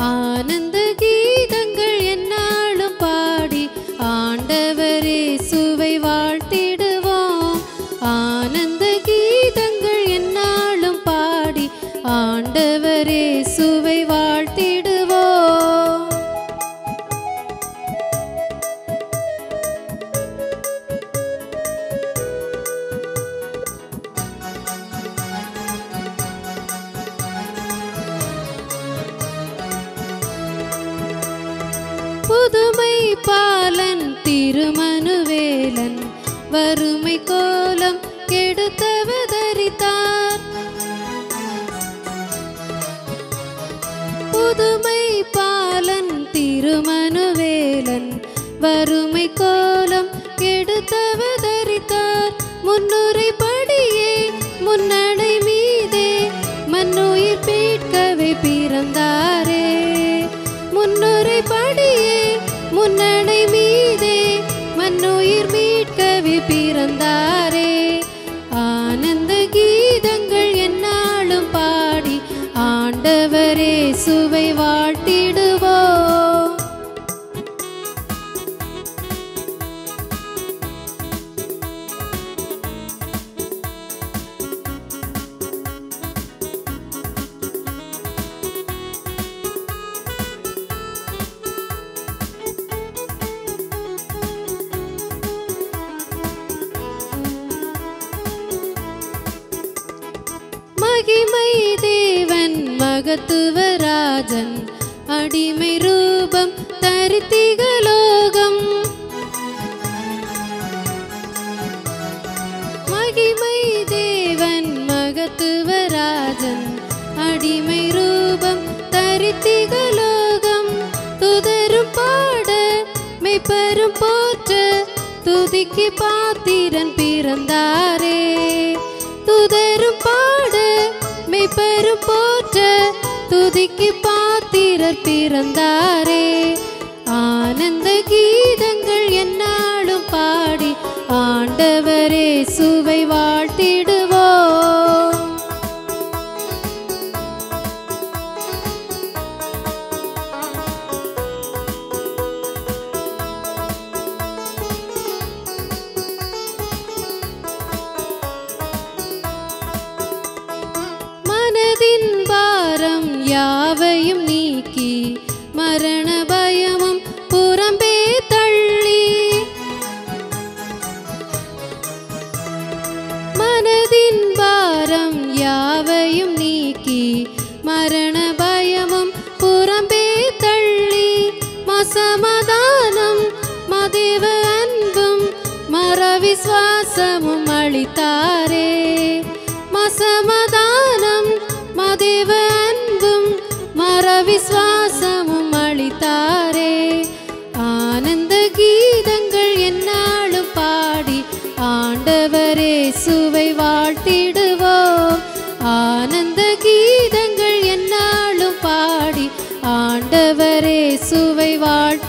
ஆனந்த கீதங்கள் என்னாலும் பாடி ஆண்டவரே சுவை வாழ்த்திடுவோம். ஆனந்த கீதங்கள் என்னாலும் பாடி ஆண்டவரே சுவை வாழ்த்திடுவோம். புதுமை பாலன் திருமனுவேலன் வறுமை கோலம் கெடுத்தவதரித்தார். புதுமை பாலன் திருமனுவேலன் வறுமை கோலம் கெடுத்தவதரித்தார். முன்னுரை படியே முன்னடை மீதே மண்ணுயிர் மீட்கவே பிறந்தாரே. முன்னுரை படியே முன்னடை மீதே மண்ணுயிர் மீட்கவே பிறந்தாரே. ஆனந்த கீதங்கள் என்னாலும் பாடி ஆண்டவரே சுவை வாழ்த்திடுவோம். மகிமை தேவன் மகத்துவராஜன் அடிமை ரூபம் தரித்திகலோகம். மகிமை தேவன் மகத்துவராஜன் அடிமை ரூபம் தரித்திகலோகம். துதரும் பாட மெய்ப்பரும் போற்ற துதிக்கு பாத்திரன் பிறந்தாரே. துதரும் பாட மெய்ப்பரும் போற்ற துதிக்கு பாத்திரர் பிறந்தாரே. ஆனந்த கீதங்கள் என்னாலும் பாடி ஆண்டவரே சுவை வாழ்த்திடுவோம். மனதின் பாரம் யாவையும் நீக்கி மரண பயமும் புறம்பே தள்ளி. மனதின் பாரம் யாவையும் நீக்கி மரண பயமும் புறம்பே தள்ளி. மசமாதானம் மதேவ அன்பும் மரவிசுவாசமும் அளித்தாரே. மசமாதானம் மதேவ அன்பும் மரவிசுவாசமும் அளித்தாரே. ஆனந்த கீதங்கள் என்னாலும் பாடி ஆண்டவரே சுவை வாழ்த்திடுவோம். ஆனந்த கீதங்கள் என்னாலும் பாடி ஆண்டவரே சுவை வாழ்த்திடுவோம்.